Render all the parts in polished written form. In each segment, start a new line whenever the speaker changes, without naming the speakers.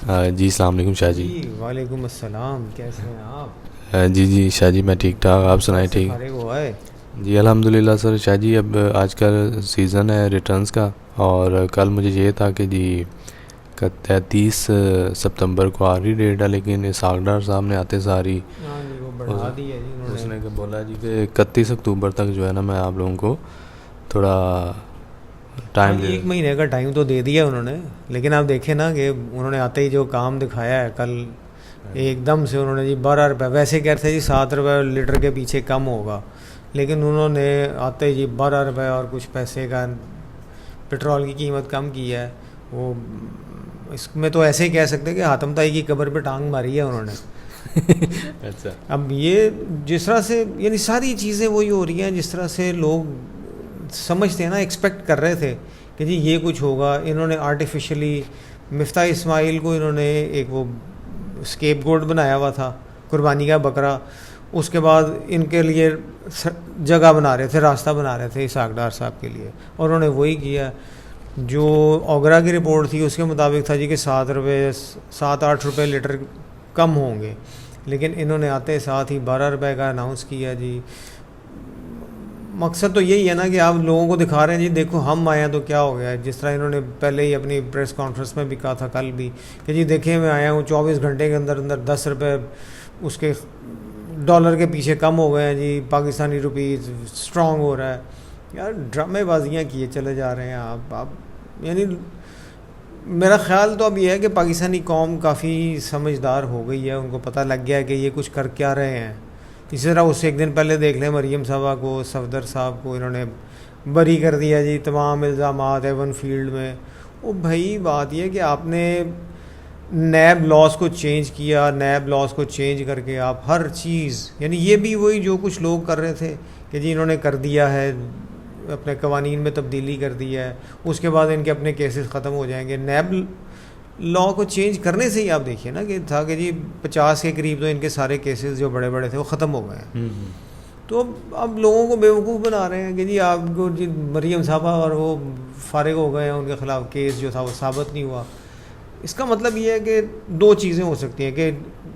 جی السلام علیکم شاہ جی.
وعلیکم السلام. کیسے ہیں آپ؟
جی شاہ جی میں ٹھیک ٹھاک. آپ سنائیں. ٹھیک
فارغ ہوا ہے؟
جی الحمدللہ سر. شاہ جی اب آج کل سیزن ہے ریٹرنز کا، اور کل مجھے یہ تھا کہ جی 30 ستمبر کو آ رہی ڈیٹ ہے، لیکن اسحاق ڈار صاحب نے آتے ساری
ہاں جی وہ بڑھا دی ہے جی
اس
انہوں
نے بولا جی کہ 31 اکتوبر تک جو ہے نا میں آپ لوگوں کو تھوڑا ٹائم دے.
ایک مہینے کا ٹائم تو دے دیا انہوں نے، لیکن آپ دیکھیں نا کہ انہوں نے آتے ہی جو کام دکھایا ہے کل، ایک دم سے انہوں نے جی 12 روپے، ویسے کہتے تھے جی 7 روپے لیٹر کے پیچھے کم ہوگا، لیکن انہوں نے آتے ہی جی 12 روپے اور کچھ پیسے کا پٹرول کی قیمت کم کی ہے. وہ اس میں تو ایسے ہی کہہ سکتے کہ حاتم طائی کی قبر پہ ٹانگ ماری ہے انہوں نے.
اچھا.
اب یہ جس طرح سے یعنی ساری چیزیں وہی ہو رہی ہیں جس طرح سے لوگ سمجھتے ہیں نا، ایکسپیکٹ کر رہے تھے کہ جی یہ کچھ ہوگا. انہوں نے آرٹیفیشلی مفتاح اسماعیل کو انہوں نے ایک وہ اسکیپ گوڈ بنایا ہوا تھا، قربانی کا بکرا. اس کے بعد ان کے لیے جگہ بنا رہے تھے، راستہ بنا رہے تھے اسحاق ڈار صاحب کے لیے، اور انہوں نے وہی کیا. جو اوگرا کی رپورٹ تھی اس کے مطابق تھا جی کہ 7-8 روپے لیٹر کم ہوں گے، لیکن انہوں نے آتے ساتھ ہی 12 روپے کا اناؤنس کیا. جی مقصد تو یہی ہے نا کہ آپ لوگوں کو دکھا رہے ہیں جی دیکھو ہم آئے ہیں تو کیا ہو گیا ہے. جس طرح انہوں نے پہلے ہی اپنی پریس کانفرنس میں بھی کہا تھا کل بھی کہ جی دیکھیں میں آیا ہوں 24 گھنٹے کے اندر اندر 10 روپے اس کے ڈالر کے پیچھے کم ہو گئے ہیں جی، پاکستانی روپیز اسٹرانگ ہو رہا ہے. یار ڈرامے بازیاں کیے چلے جا رہے ہیں آپ یعنی میرا خیال تو اب یہ ہے کہ پاکستانی قوم کافی سمجھدار ہو گئی ہے، ان کو پتہ لگ گیا ہے کہ یہ کچھ کر کیا رہے ہیں. اسی طرح اس سے ایک دن پہلے دیکھ لیں مریم صاحبہ کو، صفدر صاحب کو انہوں نے بری کر دیا جی تمام الزامات ایون فیلڈ میں. وہ بھائی بات یہ ہے کہ آپ نے نیب لاس کو چینج کیا، نیب لاس کو چینج کر کے آپ ہر چیز یعنی یہ بھی وہی جو کچھ لوگ کر رہے تھے کہ جی انہوں نے کر دیا ہے، اپنے قوانین میں تبدیلی کر دی ہے، اس کے بعد ان کے اپنے کیسز ختم ہو جائیں گے. نیب لا کو چینج کرنے سے ہی آپ دیکھیے نا کہ تھا کہ جی 50 کے قریب تو ان کے سارے کیسز جو بڑے بڑے تھے وہ ختم ہو گئے ہیں. تو اب لوگوں کو بیوقوف بنا رہے ہیں کہ جی آپ کو جی مریم صاحبہ اور وہ فارغ ہو گئے ہیں، ان کے خلاف کیس جو تھا وہ ثابت نہیں ہوا. اس کا مطلب یہ ہے کہ دو چیزیں ہو سکتی ہیں کہ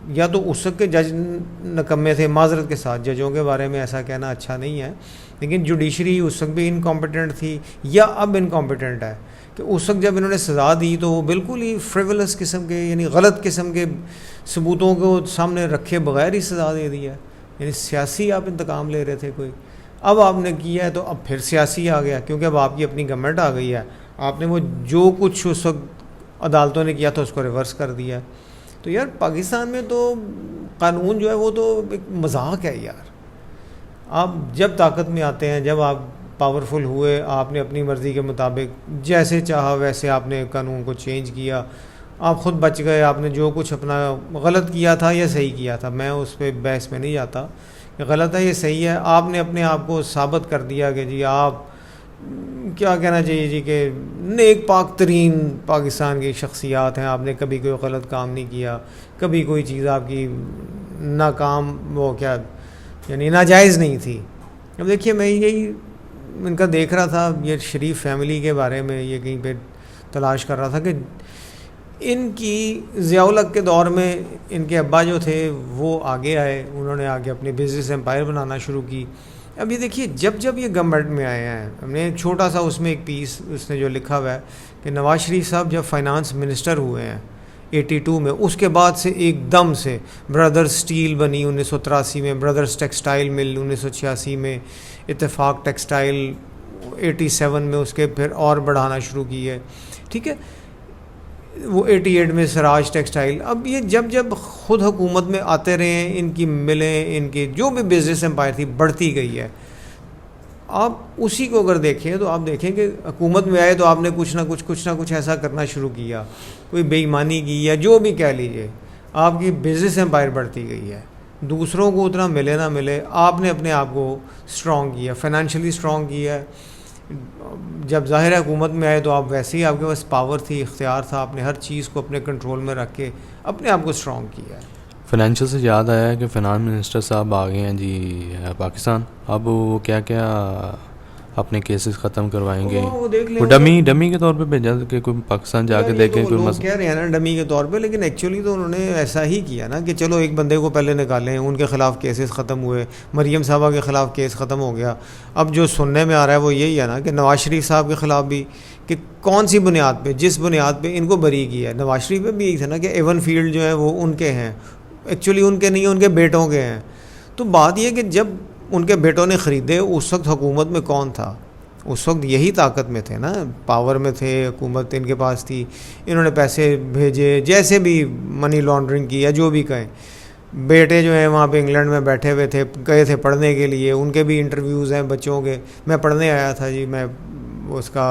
یا تو اس وقت کے جج نکمے تھے، معذرت کے ساتھ ججوں کے بارے میں ایسا کہنا اچھا نہیں ہے، لیکن جوڈیشری اس وقت بھی انکمپیٹنٹ تھی، یا اب انکمپیٹنٹ ہے کہ اس وقت جب انہوں نے سزا دی تو وہ بالکل ہی فریولس قسم کے یعنی غلط قسم کے ثبوتوں کو سامنے رکھے بغیر ہی سزا دے دی ہے. یعنی سیاسی آپ انتقام لے رہے تھے کوئی، اب آپ نے کیا ہے تو اب پھر سیاسی آ گیا، کیونکہ اب آپ کی اپنی گورنمنٹ آ گئی ہے، آپ نے وہ جو کچھ اس وقت عدالتوں نے کیا تھا اس کو ریورس کر دیا. تو یار پاکستان میں تو قانون جو ہے وہ تو ایک مذاق ہے یار. آپ جب طاقت میں آتے ہیں، جب آپ پاورفل ہوئے، آپ نے اپنی مرضی کے مطابق جیسے چاہا ویسے آپ نے قانون کو چینج کیا، آپ خود بچ گئے. آپ نے جو کچھ اپنا غلط کیا تھا یا صحیح کیا تھا، میں اس پہ بحث میں نہیں جاتا کہ غلط ہے یہ صحیح ہے، آپ نے اپنے آپ کو ثابت کر دیا کہ جی آپ کیا کہنا چاہیے جی کہ نیک پاک ترین پاکستان کی شخصیات ہیں. آپ نے کبھی کوئی غلط کام نہیں کیا، کبھی کوئی چیز آپ کی ناکام وہ کیا یعنی ناجائز نہیں تھی. اب دیکھیے میں یہی ان کا دیکھ رہا تھا، یہ شریف فیملی کے بارے میں یہ کہیں پہ تلاش کر رہا تھا کہ ان کی ضیاء الحق کے دور میں ان کے ابا جو تھے وہ آگے آئے، انہوں نے آگے اپنی بزنس امپائر بنانا شروع کی. اب یہ دیکھیے جب یہ گورنمنٹ میں آئے ہیں، ہم نے ایک چھوٹا سا اس میں ایک پیس اس نے جو لکھا ہوا ہے کہ نواز شریف صاحب جب فائنانس منسٹر ہوئے ہیں 82 میں، اس کے بعد سے ایک دم سے بردرز اسٹیل بنی 1983 میں، بردرز ٹیکسٹائل مل 1986 میں، اتفاق ٹیکسٹائل 87 میں اس کے پھر اور بڑھانا شروع کی ہے، ٹھیک ہے، وہ 88 میں سراج ٹیکسٹائل. اب یہ جب خود حکومت میں آتے رہے ہیں، ان کی ملیں، ان کی جو بھی بزنس امپائر تھی بڑھتی گئی ہے. آپ اسی کو اگر دیکھیں تو آپ دیکھیں کہ حکومت میں آئے تو آپ نے کچھ نہ کچھ ایسا کرنا شروع کیا، کوئی بے ایمانی کی یا جو بھی کہہ لیجئے، آپ کی بزنس امپائر بڑھتی گئی ہے. دوسروں کو اتنا ملے نہ ملے، آپ نے اپنے آپ کو اسٹرانگ کیا، فائنینشلی اسٹرانگ کیا ہے. جب ظاہر حکومت میں آئے تو آپ ویسے ہی آپ کے پاس پاور تھی، اختیار تھا، آپ نے ہر چیز کو اپنے کنٹرول میں رکھ کے اپنے آپ کو اسٹرانگ کیا ہے.
فائنینشل سے یاد آیا ہے کہ فائنانس منسٹر صاحب آ گئے ہیں جی پاکستان. اب وہ کیا اپنے کیسز ختم کروائیں گے.
وہ دیکھ لیں
وہ ڈمی کے طور پہ بھیجا کہ کوئی پاکستان جا کے دیکھیں کوئی مسئلہ.
کہہ رہے ہیں نا ڈمی کے طور پہ, لیکن ایکچولی تو انہوں نے ایسا ہی کیا نا کہ چلو ایک بندے کو پہلے نکالیں, ان کے خلاف کیسز ختم ہوئے, مریم صاحبہ کے خلاف کیس ختم ہو گیا. اب جو سننے میں آ رہا ہے وہ یہی ہے نا کہ نواز شریف صاحب کے خلاف بھی, کہ کون سی بنیاد پہ, جس بنیاد پہ ان کو بری کیا ہے. نواز شریف پہ بھی یہی تھا نا کہ ایون فیلڈ جو ہے وہ ان کے ہیں, ایکچولی ان کے نہیں ہیں, ان کے بیٹوں کے ہیں. تو بات یہ کہ جب ان کے بیٹوں نے خریدے اس وقت حکومت میں کون تھا؟ اس وقت یہی طاقت میں تھے نا, پاور میں تھے, حکومت ان کے پاس تھی, انہوں نے پیسے بھیجے, جیسے بھی منی لانڈرنگ کی یا جو بھی کہیں. بیٹے جو ہیں وہاں پہ انگلینڈ میں بیٹھے ہوئے تھے, گئے تھے پڑھنے کے لیے, ان کے بھی انٹرویوز ہیں بچوں کے. میں پڑھنے آیا تھا جی, میں اس کا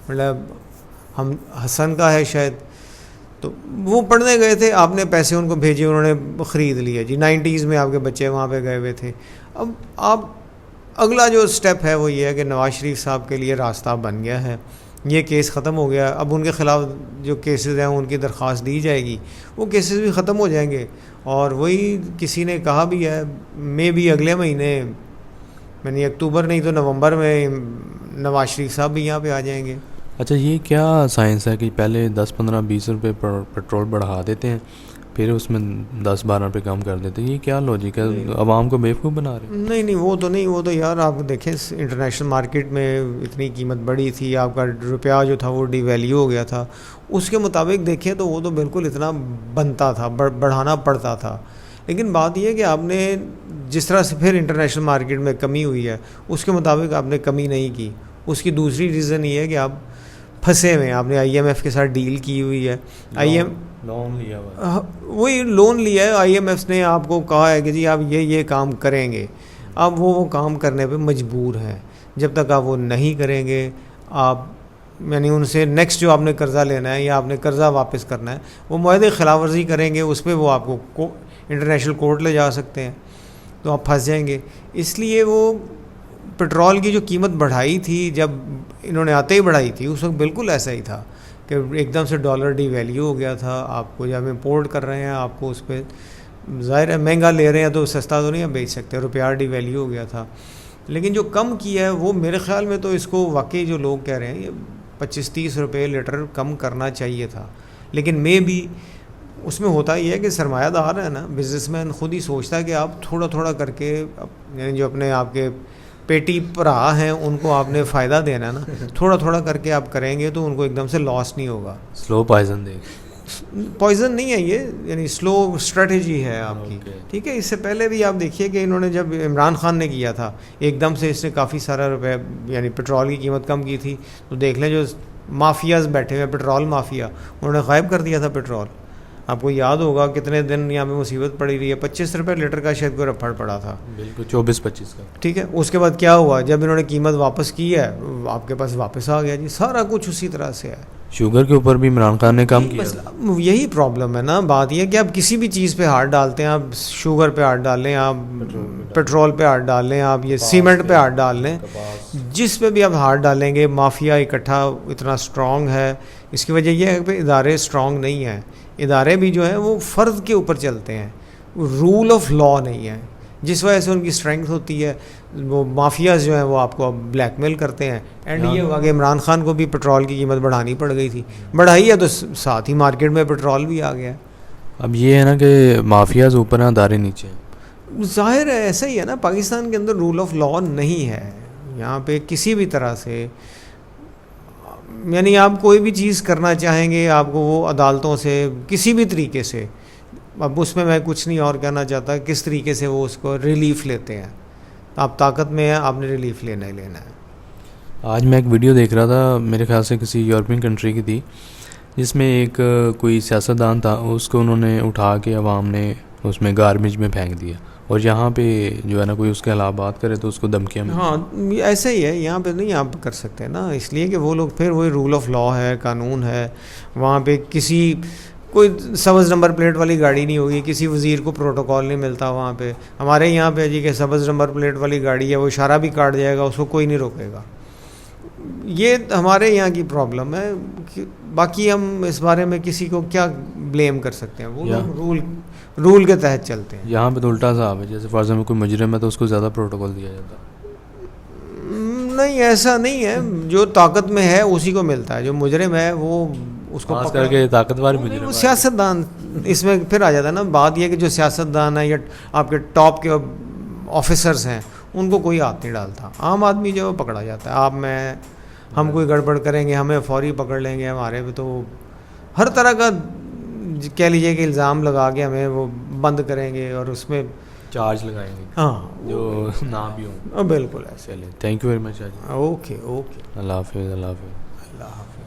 مطلب ہم حسن کا ہے شاید, تو وہ پڑھنے گئے تھے, آپ نے پیسے ان کو بھیجے, انہوں نے خرید لیا جی. 90s میں آپ کے بچے وہاں پہ گئے ہوئے تھے. اب آپ اگلا جو سٹیپ ہے وہ یہ ہے کہ نواز شریف صاحب کے لیے راستہ بن گیا ہے, یہ کیس ختم ہو گیا. اب ان کے خلاف جو کیسز ہیں ان کی درخواست دی جائے گی, وہ کیسز بھی ختم ہو جائیں گے. اور وہی کسی نے کہا بھی ہے میں بھی اگلے مہینے, یعنی اکتوبر نہیں تو نومبر میں نواز شریف صاحب بھی یہاں پہ آ جائیں گے.
اچھا, یہ کیا سائنس ہے کہ پہلے 10 15 20 روپے پیٹرول بڑھا دیتے ہیں, پھر اس میں 10 12 روپے کم کر دیتے ہیں؟ یہ کیا لاجک ہے؟ عوام کو بیوقوف بنا رہے ہیں؟
نہیں وہ تو نہیں, وہ تو یار آپ دیکھیں انٹرنیشنل مارکیٹ میں اتنی قیمت بڑھی تھی, آپ کا روپیہ جو تھا وہ ڈی ویلیو ہو گیا تھا, اس کے مطابق دیکھیں تو وہ تو بالکل اتنا بنتا تھا, بڑھانا پڑتا تھا. لیکن بات یہ ہے کہ آپ نے جس طرح سے پھر انٹرنیشنل مارکیٹ میں کمی ہوئی ہے اس کے مطابق آپ نے کمی نہیں کی. اس کی دوسری ریزن یہ ہے کہ آپ پھنسے ہوئے ہیں, آپ نے IMF کے ساتھ ڈیل کی ہوئی ہے,
لون لیا ہوا,
وہی لون لیا ہے. IMF نے آپ کو کہا ہے کہ جی آپ یہ کام کریں گے, آپ وہ کام کرنے پہ مجبور ہیں. جب تک آپ وہ نہیں کریں گے, آپ یعنی ان سے نیکسٹ جو آپ نے قرضہ لینا ہے یا آپ نے قرضہ واپس کرنا ہے وہ معاہدے خلاف ورزی کریں گے, اس پہ وہ آپ کو انٹرنیشنل کورٹ لے جا سکتے ہیں, تو آپ پھنس جائیں گے. اس لیے وہ پٹرول کی جو قیمت بڑھائی تھی, جب انہوں نے آتے ہی بڑھائی تھی, اس وقت بالکل ایسا ہی تھا کہ ایک دم سے ڈالر ڈی ویلیو ہو گیا تھا. آپ کو جب امپورٹ کر رہے ہیں آپ کو اس پہ ظاہر ہے مہنگا لے رہے ہیں تو سستا تو نہیں آپ بیچ سکتے, روپیہ ڈی ویلیو ہو گیا تھا. لیکن جو کم کیا ہے وہ میرے خیال میں تو اس کو واقعی جو لوگ کہہ رہے ہیں یہ 25-30 روپے لیٹر کم کرنا چاہیے تھا. لیکن میں بھی اس میں ہوتا یہ ہے کہ سرمایہ دار ہے نا, بزنس مین خود ہی سوچتا ہے کہ آپ تھوڑا تھوڑا کر کے, یعنی جو اپنے آپ کے پیٹی بھرا ہیں ان کو آپ نے فائدہ دینا ہے نا, تھوڑا تھوڑا کر کے آپ کریں گے تو ان کو ایک دم سے لاس نہیں ہوگا.
سلو پوائزن دے
پوائزن نہیں ہے یہ, یعنی سلو اسٹریٹجی ہے آپ کی. ٹھیک ہے, اس سے پہلے بھی آپ دیکھیے کہ انہوں نے جب عمران خان نے کیا تھا ایک دم سے اس نے کافی سارا روپے یعنی پیٹرول کی قیمت کم کی تھی, تو دیکھ لیں جو مافیاز بیٹھے ہوئے پیٹرول مافیا, انہوں نے غائب کر دیا تھا پیٹرول. آپ کو یاد ہوگا کتنے دن یہاں پہ مصیبت پڑی رہی ہے, 25 روپے لیٹر کا شاید کوئی رپھڑ پڑا تھا,
بالکل 24-25 کا.
ٹھیک ہے, اس کے بعد کیا ہوا, جب انہوں نے قیمت واپس کی ہے آپ کے پاس واپس آ گیا جی. سارا کچھ اسی طرح سے ہے.
شوگر کے اوپر بھی عمران خان نے کام کیا.
یہی پرابلم ہے نا. بات یہ ہے کہ آپ کسی بھی چیز پہ ہاتھ ڈالتے ہیں, آپ شوگر پہ ہاتھ ڈال لیں, آپ پیٹرول پہ ہاتھ ڈال لیں, آپ یہ سیمنٹ پہ ہاتھ ڈال لیں, جس پہ بھی آپ ہاتھ ڈالیں گے مافیا اکٹھا اتنا اسٹرانگ ہے. اس کی وجہ یہ ہے کہ ادارے اسٹرانگ نہیں ہیں. ادارے بھی جو ہیں وہ فرد کے اوپر چلتے ہیں, رول آف لا نہیں ہے, جس وجہ سے ان کی اسٹرینگتھ ہوتی ہے. وہ مافیاز جو ہیں وہ آپ کو بلیک میل کرتے ہیں. اینڈ یہ ہوا کہ عمران خان کو بھی پیٹرول کی قیمت بڑھانی پڑ گئی تھی, بڑھائی ہے تو ساتھ ہی مارکیٹ میں پیٹرول بھی آ گیا.
اب یہ ہے نا کہ مافیاز اوپر ہیں ادارے نیچے ہیں.
ظاہر ہے ایسا ہی ہے نا. پاکستان کے اندر رول آف لا نہیں ہے یہاں پہ کسی بھی طرح سے. یعنی آپ کوئی بھی چیز کرنا چاہیں گے آپ کو وہ عدالتوں سے کسی بھی طریقے سے, اب اس میں کچھ نہیں اور کہنا چاہتا کس طریقے سے وہ اس کو ریلیف لیتے ہیں. آپ طاقت میں ہیں, آپ نے ریلیف لینا ہی لینا ہے.
آج میں ایک ویڈیو دیکھ رہا تھا, میرے خیال سے کسی یورپین کنٹری کی تھی, جس میں ایک کوئی سیاستدان تھا, اس کو انہوں نے اٹھا کے عوام نے اس میں گاربیج میں پھینک دیا, اور یہاں پہ جو ہے نا کوئی اس کے خلاف بات کرے تو اس کو دھمکیاں ملیں.
ہاں ایسا ہی ہے, یہاں پہ نہیں آپ کر سکتے نا, اس لیے کہ وہ لوگ پھر وہی رول آف لا ہے, قانون ہے. وہاں پہ کسی کوئی سبز نمبر پلیٹ والی گاڑی نہیں ہوگی, کسی وزیر کو پروٹوکول نہیں ملتا وہاں پہ. ہمارے یہاں پہ جی کہ سبز نمبر پلیٹ والی گاڑی ہے, وہ اشارہ بھی کاٹ جائے گا, اس کو کوئی نہیں روکے گا. یہ ہمارے یہاں کی پرابلم ہے. باقی ہم اس بارے میں کسی کو کیا بلیم کر سکتے ہیں, وہ لوگ رول کے تحت چلتے ہیں.
یہاں پہ تو الٹا صاحب ہے, جیسے فار ایگزامپل کوئی مجرم ہے تو اس کو زیادہ پروٹوکول دیا جاتا ہے.
نہیں ایسا نہیں ہے, جو طاقت میں ہے اسی کو ملتا ہے, جو مجرم ہے وہ اس کو
خاص کر کے طاقتور
وہ
مجرم.
سیاست دان اس میں پھر آ جاتا ہے نا. بات یہ کہ جو سیاست دان ہے یا آپ کے ٹاپ کے آفیسرز ہیں ان کو کوئی ہاتھ نہیں ڈالتا, عام آدمی جو پکڑا جاتا ہے. آپ میں ہم کوئی گڑبڑ کریں گے ہمیں فوری پکڑ لیں گے, ہمارے پہ تو ہر طرح کا کہہ لیجیے کہ الزام لگا کے ہمیں وہ بند کریں گے اور اس میں
چارج لگائیں گے
ہاں
جو نہ بھی ہوں.
بالکل ایسے.
چلیں, thank you very much Shah ji.
Okay okay,
اللہ حافظ. اللہ حافظ.
اللہ حافظ.